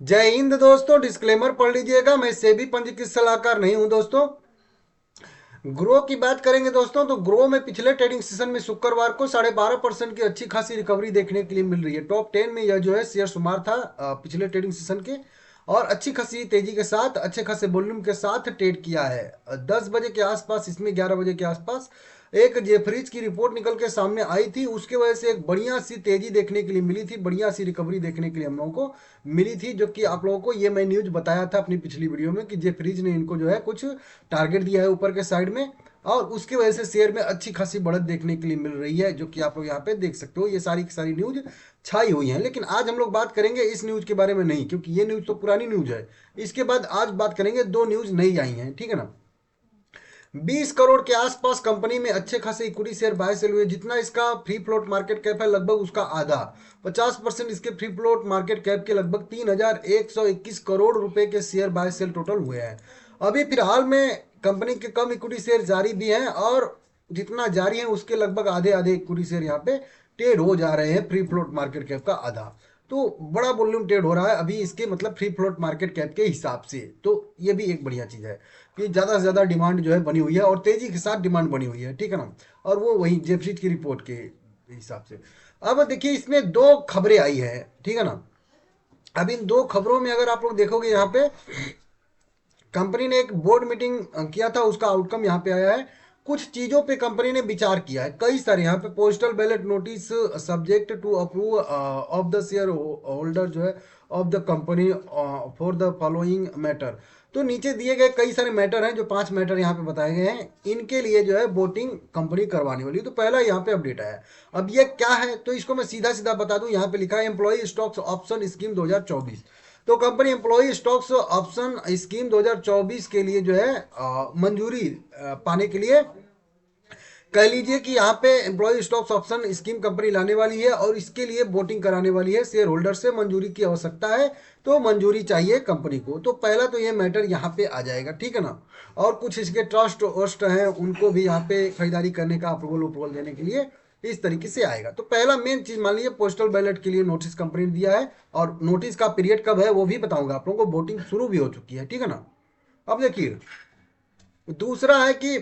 जय हिंद दोस्तों। डिस्क्लेमर पढ़ लीजिएगा, मैं सेबी पंजीकृत सलाहकार नहीं हूं दोस्तों। ग्रो की बात करेंगे दोस्तों, तो ग्रो में पिछले ट्रेडिंग सेशन में शुक्रवार को 12.5% की अच्छी खासी रिकवरी देखने के लिए मिल रही है। टॉप 10 में यह जो है शेयर शुमार था पिछले ट्रेडिंग सेशन के, और अच्छी खासी तेजी के साथ अच्छे खासे वॉल्यूम के साथ ट्रेड किया है। 10 बजे के आसपास, इसमें 11 बजे के आसपास एक जेफरीज की रिपोर्ट निकल के सामने आई थी, उसके वजह से एक बढ़िया सी तेजी देखने के लिए मिली थी, बढ़िया सी रिकवरी देखने के लिए हम लोगों को मिली थी। जो कि आप लोगों को ये मैं न्यूज बताया था अपनी पिछली वीडियो में कि जेफरीज ने इनको जो है कुछ टारगेट दिया है ऊपर के साइड में, और उसकी वजह से शेयर में अच्छी खासी बढ़त देखने के लिए मिल रही है, जो कि आप लोग यहाँ पे देख सकते हो। ये सारी की सारी न्यूज छाई हुई है, लेकिन आज हम लोग बात करेंगे इस न्यूज के बारे में नहीं, क्योंकि ये न्यूज तो पुरानी न्यूज है। इसके बाद आज बात करेंगे, दो न्यूज नई आई हैं, ठीक है ना। 20 करोड़ के आसपास कंपनी में अच्छे खासे इक्विटी शेयर बाय सेल हुए। जितना इसका फ्री फ्लोट मार्केट कैप है, लगभग उसका आधा, 50% इसके फ्री फ्लोट मार्केट कैप के लगभग 3,121 करोड़ रुपए के शेयर बाय सेल टोटल हुए हैं। अभी फिलहाल में कंपनी के कम इक्विटी शेयर जारी भी हैं, और जितना जारी है उसके लगभग आधे आधे इक्विटी शेयर यहाँ पे ट्रेड हो जा रहे हैं, फ्री फ्लोट मार्केट कैप का आधा। तो बड़ा वॉल्यूम ट्रेड हो रहा है अभी इसके, मतलब फ्री फ्लोट मार्केट कैप के हिसाब से। तो ये भी एक बढ़िया चीज है कि ज्यादा से ज्यादा डिमांड जो है बनी हुई है, और तेजी के साथ डिमांड बनी हुई है, ठीक है ना। और वो वही जेपसीट की रिपोर्ट के हिसाब से। अब देखिए, इसमें दो खबरें आई है, ठीक है ना। अब इन दो खबरों में अगर आप लोग देखोगे, यहाँ पे कंपनी ने एक बोर्ड मीटिंग किया था, उसका आउटकम यहाँ पे आया है। कुछ चीजों पे कंपनी ने विचार किया है, कई सारे यहाँ पे postal ballot notice subject to approve of the share holder जो है of the company for the following matter. तो नीचे दिए गए कई सारे मैटर हैं, जो 5 मैटर यहाँ पे बताए गए हैं, इनके लिए जो है वोटिंग कंपनी करवाने वाली है। तो पहला यहाँ पे अपडेट आया है। अब ये क्या है, तो इसको मैं सीधा सीधा बता दूं। यहाँ पे लिखा है एम्प्लॉय स्टॉक्स ऑप्शन स्कीम 2024। तो company employ stocks option scheme 2024 के लिए जो है मंजूरी पाने के लिए, कह लीजिए कि यहाँ पे employ stocks option scheme company लाने वाली है, और इसके लिए वोटिंग कराने वाली है। शेयर होल्डर से मंजूरी की आवश्यकता है, तो मंजूरी चाहिए कंपनी को। तो पहला तो ये मैटर यहाँ पे आ जाएगा, ठीक है ना। और कुछ इसके ट्रस्ट वस्ट हैं, उनको भी यहाँ पे खरीदारी करने का अप्रूवल अप्रूवल देने के लिए इस तरीके से आएगा। तो पहला मेन चीज मान लीजिए, पोस्टल बैलेट के लिए नोटिस कंपनी ने दिया है, और नोटिस का पीरियड कब है वो भी बताऊंगा आप लोगों को। वोटिंग शुरू भी हो चुकी है, ठीक है ना। अब देखिए, दूसरा है कि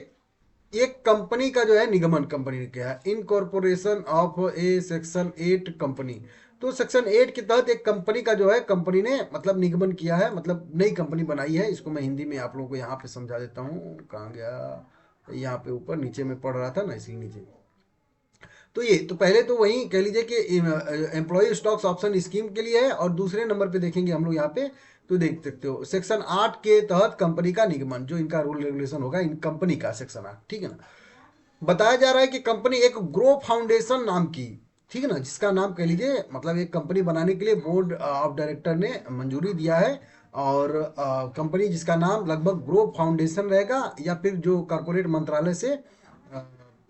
एक कंपनी का जो है निगमन कंपनी ने किया है, incorporation of A section 8 company. तो सेक्शन 8 के तहत एक कंपनी का जो है कंपनी ने मतलब निगमन किया है, मतलब नई कंपनी बनाई है। इसको मैं हिंदी में आप लोगों को यहाँ पे समझा देता हूँ। कहाँ गया, यहाँ पे ऊपर नीचे में पढ़ रहा था ना, इसी नीचे। तो ये तो पहले तो वही कह लीजिए कि एम्प्लॉय स्टॉक्स ऑप्शन स्कीम के लिए है, और दूसरे नंबर पे देखेंगे हम लोग यहाँ पे, तो देख सकते हो सेक्शन 8 के तहत कंपनी का निगमन, जो इनका रूल रेगुलेशन होगा इन कंपनी का, सेक्शन 8, ठीक है ना। बताया जा रहा है कि कंपनी एक ग्रो फाउंडेशन नाम की, ठीक है ना, जिसका नाम कह लीजिए मतलब एक कंपनी बनाने के लिए बोर्ड ऑफ डायरेक्टर ने मंजूरी दिया है। और कंपनी जिसका नाम लगभग ग्रो फाउंडेशन रहेगा, या फिर जो कॉर्पोरेट मंत्रालय से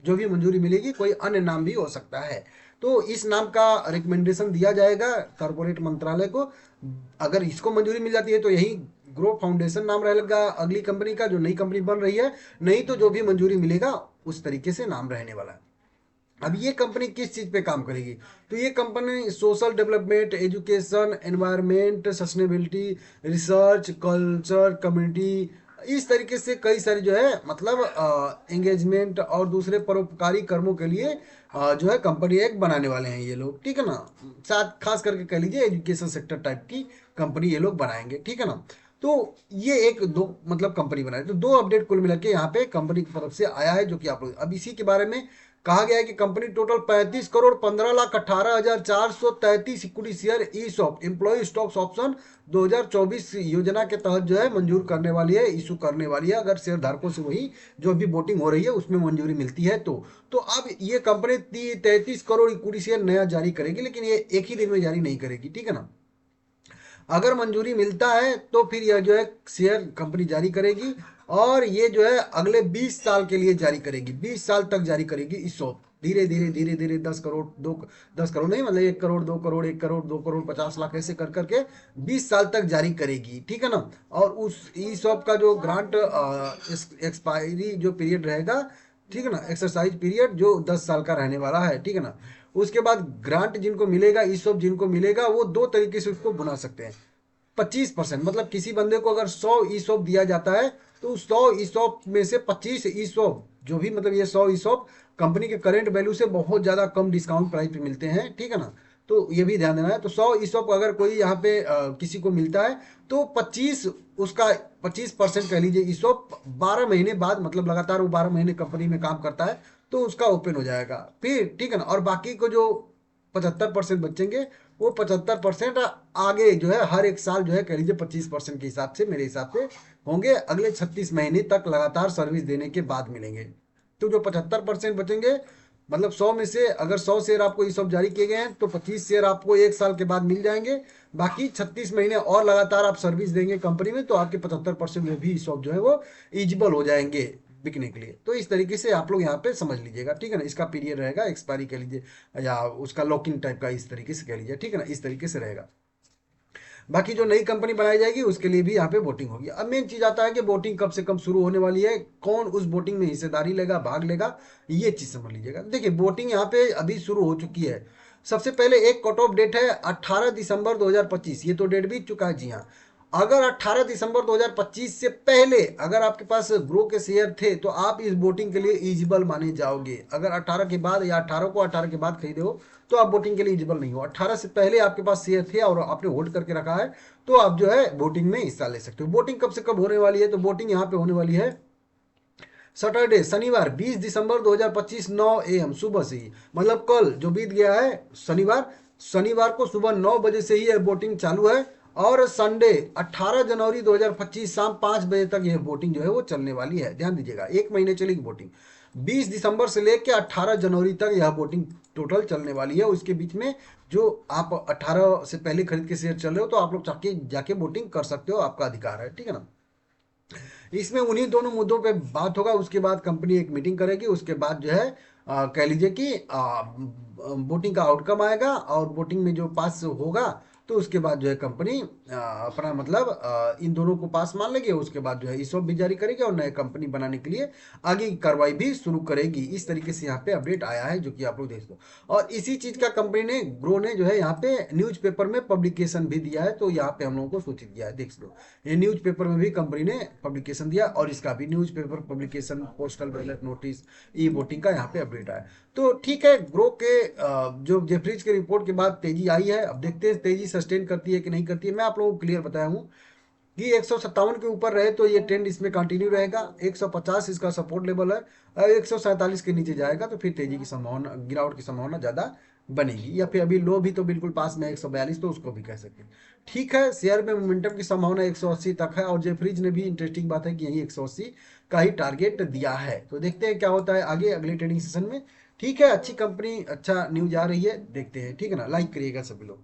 जो भी मंजूरी मिलेगी, कोई अन्य नाम भी हो सकता है। तो इस नाम का रिकमेंडेशन दिया जाएगा कॉर्पोरेट मंत्रालय को। अगर इसको मंजूरी मिल जाती है तो यही ग्रो फाउंडेशन नाम रहेगा अगली कंपनी का, जो नई कंपनी बन रही है। नहीं तो जो भी मंजूरी मिलेगा उस तरीके से नाम रहने वाला है। अब ये कंपनी किस चीज पे काम करेगी, तो ये company social development, education, environment, sustainability, research, culture, community, इस तरीके से कई सारी जो है मतलब एंगेजमेंट और दूसरे परोपकारी कर्मों के लिए जो है कंपनी एक बनाने वाले हैं ये लोग, ठीक है ना। साथ खास करके कह लीजिए एजुकेशन सेक्टर टाइप की कंपनी ये लोग बनाएंगे, ठीक है ना। तो ये एक दो मतलब कंपनी बनाए, तो दो अपडेट कुल मिला के यहाँ पे कंपनी की तरफ से आया है, जो कि आप लोग अब इसी के बारे में कहा गया है कि company total 35 crore 15 lakh 18,433 equity share ESOP employee stocks option 2024 योजना के तहत जो है मंजूर करने वाली है, इशू करने वाली है। अगर शेयर धारकों से वही जो अभी वोटिंग हो रही है उसमें मंजूरी मिलती है तो अब ये कंपनी 33 करोड़ इक्विटी शेयर नया जारी करेगी, लेकिन ये एक ही दिन में जारी नहीं करेगी, ठीक है ना। अगर मंजूरी मिलता है तो फिर यह जो है शेयर कंपनी जारी करेगी, और ये जो है अगले 20 साल के लिए जारी करेगी, 20 साल तक जारी करेगी इस शॉप। धीरे धीरे धीरे धीरे 10 करोड़, दो 10 करोड़ नहीं, मतलब 1 करोड़, 2 करोड़, 1 करोड़, 2 करोड़, 50 लाख ऐसे कर करके 20 साल तक जारी करेगी, ठीक है ना। और उस ई शॉप का जो ग्रांट एक्सपायरी जो पीरियड रहेगा, ठीक है ना, एक्सरसाइज पीरियड जो 10 साल का रहने वाला है, ठीक है ना। उसके बाद ग्रांट जिनको मिलेगा, ई शॉप जिनको मिलेगा, वो दो तरीके से उसको बुना सकते हैं। 25%, मतलब किसी बंदे को अगर 100 ईसॉप दिया जाता है तो 100 ईसॉप में से 25 ईसॉप, जो भी मतलब ये 100 ईसॉप कंपनी के करेंट वैल्यू से बहुत ज़्यादा कम डिस्काउंट प्राइस पे मिलते हैं, ठीक है ना। तो ये भी ध्यान देना है। तो 100 ईसॉप अगर कोई यहाँ पे किसी को मिलता है तो 25 उसका 25% कह लीजिए ईसॉप 12 महीने बाद, मतलब लगातार वो 12 महीने कंपनी में काम करता है तो उसका ओपन हो जाएगा फिर, ठीक है ना। और बाकी को जो 75% बचेंगे वो 75% आगे जो है हर एक साल जो है कह लीजिए 25% के हिसाब से, मेरे हिसाब से होंगे अगले 36 महीने तक लगातार सर्विस देने के बाद मिलेंगे। तो जो 75% बचेंगे, मतलब 100 में से अगर 100 शेयर आपको ई सब जारी किए गए हैं तो 25 शेयर आपको एक साल के बाद मिल जाएंगे। बाकी 36 महीने और लगातार आप सर्विस देंगे कंपनी में तो आपके 75% में भी ई सब जो है वो इजिबल हो जाएंगे बिकने के लिए। तो इस तरीके से आप लोग यहाँ पे समझ लीजिएगा, ठीक है ना। इसका पीरियड रहेगा, एक्सपायरी कह लीजिए या उसका लॉकिंग टाइप का, इस तरीके से कह लीजिए, ठीक है ना। इस तरीके से रहेगा। बाकी जो नई कंपनी बनाई जाएगी उसके लिए भी यहाँ पे वोटिंग होगी। अब मेन चीज आता है कि वोटिंग कब से कब शुरू होने वाली है, कौन उस वोटिंग में हिस्सेदारी लेगा, भाग लेगा, ये चीज समझ लीजिएगा। देखिए वोटिंग यहाँ पे अभी शुरू हो चुकी है। सबसे पहले एक कट ऑफ डेट है 18 दिसंबर 2025, ये तो डेट बीत चुका है जी हाँ। अगर 18 दिसंबर 2025 से पहले अगर आपके पास ग्रो के शेयर थे तो आप इस वोटिंग के लिए एलिजिबल माने जाओगे। अगर 18 के बाद या 18 के बाद खरीदे हो तो आप वोटिंग के लिए एलिजिबल नहीं हो। 18 से पहले आपके पास शेयर थे और आपने होल्ड करके रखा है तो आप जो है वोटिंग में हिस्सा ले सकते हो। वोटिंग कब से कब होने वाली है, तो वोटिंग यहाँ पे होने वाली है सैटरडे शनिवार 20 दिसंबर 2025 9 AM सुबह से ही, मतलब कल जो बीत गया है शनिवार, शनिवार को सुबह 9 बजे से ही वोटिंग चालू है। और संडे 18 जनवरी 2025 शाम 5 बजे तक यह वोटिंग जो है वो चलने वाली है। ध्यान दीजिएगा, एक महीने चलेगी वोटिंग। 20 दिसंबर से लेकर 18 जनवरी तक यह वोटिंग टोटल चलने वाली है। उसके बीच में जो आप 18 से पहले खरीद के शेयर चल रहे हो तो आप लोग जाके जाके वोटिंग कर सकते हो, आपका अधिकार है, ठीक है ना। इसमें उन्हीं दोनों मुद्दों पे बात होगा, उसके बाद कंपनी एक मीटिंग करेगी, उसके बाद जो है कह लीजिए कि वोटिंग का आउटकम आएगा और वोटिंग में जो पास होगा तो उसके बाद जो है कंपनी अपना मतलब इन दोनों को पास मान लेगी। उसके बाद जो है ईसॉप भी जारी करेगी और नए कंपनी बनाने के लिए आगे की कार्रवाई भी शुरू करेगी। इस तरीके से यहाँ पे अपडेट आया है जो कि आप लोग देख दो। और इसी चीज का कंपनी ने ग्रो ने जो है यहाँ पे न्यूज़पेपर में पब्लिकेशन भी दिया है, तो यहाँ पे हम लोगों को सूचित किया है, देख लो। ये न्यूज़पेपर में भी कंपनी ने पब्लिकेशन दिया और इसका भी newspaper publication, postal ballot notice, e voting का यहाँ पे अपडेट आया। तो ठीक है, ग्रो के जो जेफरीज के रिपोर्ट के बाद तेजी आई है। अब देखते हैं तेजी सस्टेन करती है कि नहीं करती है। मैं आप लोगों को क्लियर बताया हूँ कि 157 के ऊपर रहे तो ये ट्रेंड इसमें कंटिन्यू रहेगा। 150 इसका सपोर्ट लेवल है और 147 के नीचे जाएगा तो फिर तेजी की संभावना, गिरावट की संभावना ज़्यादा बनेगी। या फिर अभी लो भी तो बिल्कुल पास में 142, तो उसको भी कह सकते हैं। ठीक है, शेयर में मोमेंटम की संभावना 180 तक है और जेफरीज ने भी इंटरेस्टिंग बात है कि यही 180 का ही टारगेट दिया है। तो देखते हैं क्या होता है आगे अगले ट्रेडिंग सेशन में। ठीक है, अच्छी कंपनी, अच्छा न्यूज आ रही है, देखते हैं, ठीक है ना। लाइक करिएगा सभी लोग।